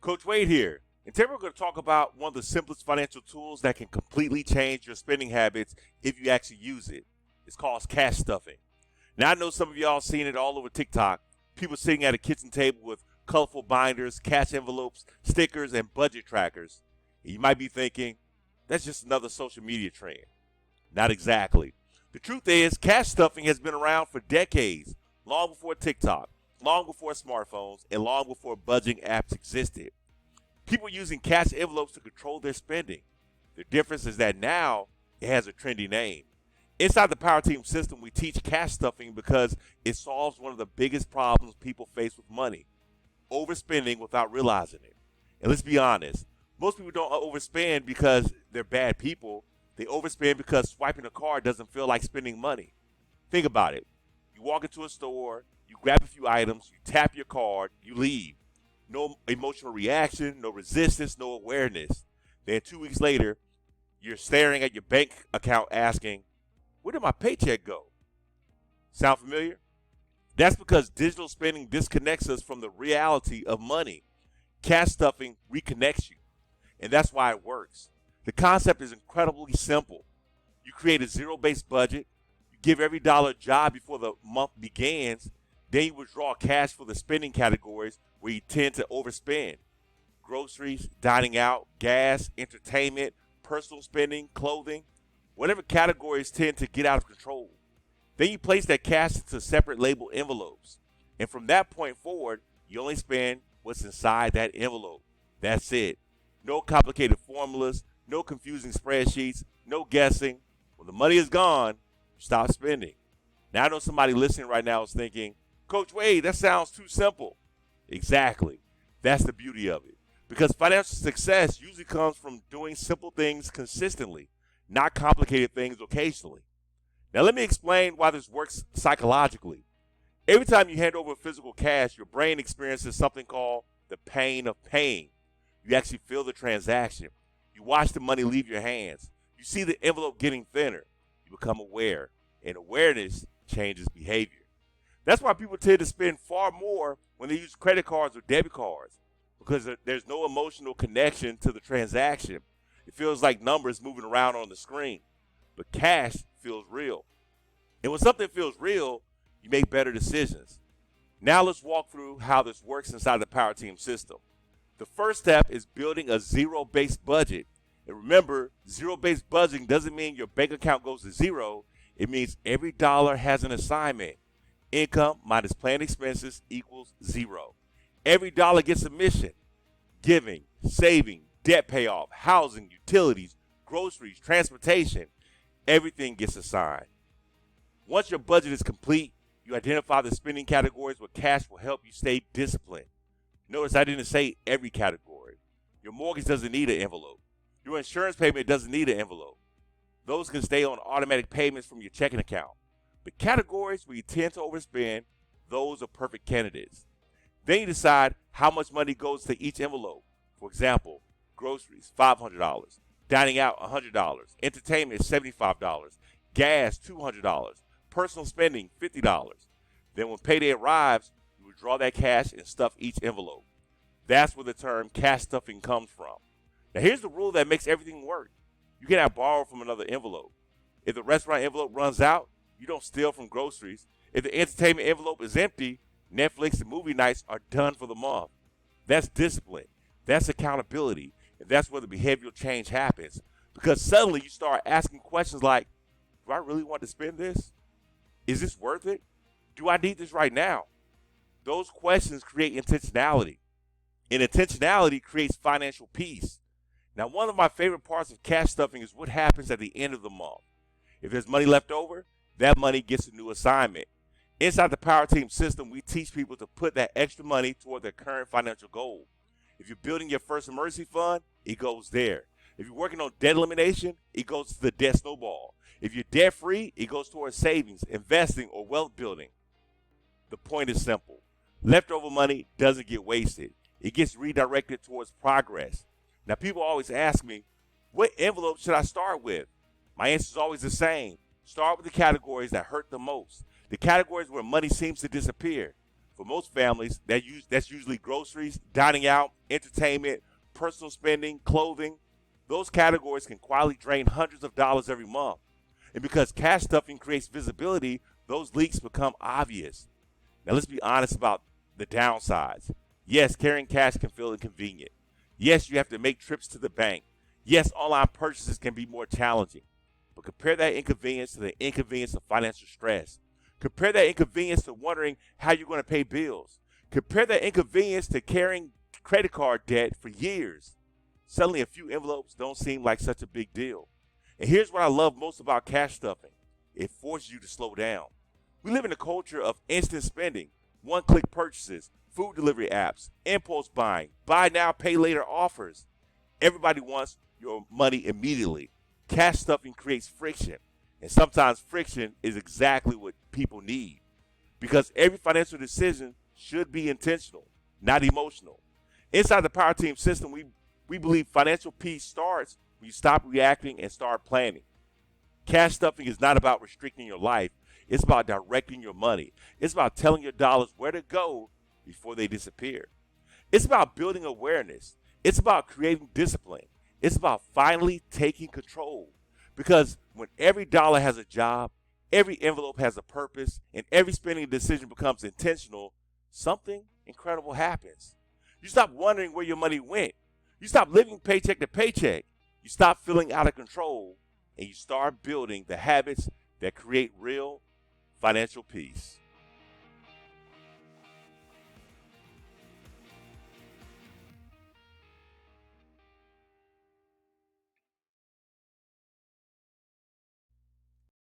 Coach Wade here. And today we're going to talk about one of the simplest financial tools that can completely change your spending habits if you actually use it. It's called cash stuffing. Now, I know some of y'all seen it all over TikTok. People sitting at a kitchen table with colorful binders, cash envelopes, stickers, and budget trackers. And you might be thinking, that's just another social media trend. Not exactly. The truth is, cash stuffing has been around for decades, long before TikTok, long before smartphones, and long before budgeting apps existed. People using cash envelopes to control their spending. The difference is that now it has a trendy name. Inside the Power Team system, we teach cash stuffing because it solves one of the biggest problems people face with money: overspending without realizing it. And let's be honest, most people don't overspend because they're bad people. They overspend because swiping a card doesn't feel like spending money. Think about it. You walk into a store, you grab a few items, you tap your card, you leave. No emotional reaction, no resistance, no awareness. Then 2 weeks later, you're staring at your bank account asking, where did my paycheck go? Sound familiar? That's because digital spending disconnects us from the reality of money. Cash stuffing reconnects you, and that's why it works. The concept is incredibly simple. You create a zero-based budget, you give every dollar a job before the month begins, then you withdraw cash for the spending categories where you tend to overspend: groceries, dining out, gas, entertainment, personal spending, clothing, whatever categories tend to get out of control. Then you place that cash into separate label envelopes. And from that point forward, you only spend what's inside that envelope. That's it. No complicated formulas, no confusing spreadsheets, no guessing. When the money is gone, you stop spending. Now, I know somebody listening right now is thinking, Coach Wade, that sounds too simple. Exactly. That's the beauty of it. Because financial success usually comes from doing simple things consistently, not complicated things occasionally. Now, let me explain why this works psychologically. Every time you hand over physical cash, your brain experiences something called the pain of paying. You actually feel the transaction. You watch the money leave your hands. You see the envelope getting thinner. You become aware, and awareness changes behavior. That's why people tend to spend far more when they use credit cards or debit cards, because there's no emotional connection to the transaction. It feels like numbers moving around on the screen. But cash feels real. And when something feels real, you make better decisions. Now let's walk through how this works inside the Power Team system. The first step is building a zero-based budget. And remember, zero-based budgeting doesn't mean your bank account goes to zero. It means every dollar has an assignment. Income minus planned expenses equals zero. Every dollar gets a mission: giving, saving, debt payoff, housing, utilities, groceries, transportation. Everything gets assigned. Once your budget is complete, you identify the spending categories where cash will help you stay disciplined. Notice I didn't say every category. Your mortgage doesn't need an envelope. Your insurance payment doesn't need an envelope. Those can stay on automatic payments from your checking account. But categories where you tend to overspend, those are perfect candidates. Then you decide how much money goes to each envelope. For example, groceries, $500. Dining out, $100. Entertainment, $75. Gas, $200. Personal spending, $50. Then when payday arrives, you withdraw that cash and stuff each envelope. That's where the term cash stuffing comes from. Now, here's the rule that makes everything work. You cannot borrow from another envelope. If the restaurant envelope runs out, you don't steal from groceries. If the entertainment envelope is empty, Netflix and movie nights are done for the month. That's discipline. That's accountability. And that's where the behavioral change happens. Because suddenly you start asking questions like, do I really want to spend this? Is this worth it? Do I need this right now? Those questions create intentionality. And intentionality creates financial peace. Now, one of my favorite parts of cash stuffing is what happens at the end of the month. If there's money left over, that money gets a new assignment. Inside the Power Team system, we teach people to put that extra money toward their current financial goal. If you're building your first emergency fund, it goes there. If you're working on debt elimination, it goes to the debt snowball. If you're debt free, it goes towards savings, investing, or wealth building. The point is simple. Leftover money doesn't get wasted. It gets redirected towards progress. Now, people always ask me, what envelope should I start with? My answer is always the same. Start with the categories that hurt the most, the categories where money seems to disappear. For most families, that's usually groceries, dining out, entertainment, personal spending, clothing. Those categories can quietly drain hundreds of dollars every month. And because cash stuffing creates visibility, those leaks become obvious. Now, let's be honest about the downsides. Yes, carrying cash can feel inconvenient. Yes, you have to make trips to the bank. Yes, online purchases can be more challenging. But compare that inconvenience to the inconvenience of financial stress. Compare that inconvenience to wondering how you're going to pay bills. Compare that inconvenience to carrying credit card debt for years. Suddenly, a few envelopes don't seem like such a big deal. And here's what I love most about cash stuffing. It forces you to slow down. We live in a culture of instant spending, one-click purchases, food delivery apps, impulse buying, buy now, pay later offers. Everybody wants your money immediately. Cash stuffing creates friction. And sometimes friction is exactly what people need. Because every financial decision should be intentional, not emotional. Inside the Power Team system, we believe financial peace starts when you stop reacting and start planning. Cash stuffing is not about restricting your life. It's about directing your money. It's about telling your dollars where to go before they disappear. It's about building awareness. It's about creating discipline. It's about finally taking control. Because when every dollar has a job, every envelope has a purpose, and every spending decision becomes intentional, something incredible happens. You stop wondering where your money went. You stop living paycheck to paycheck. You stop feeling out of control, and you start building the habits that create real financial peace.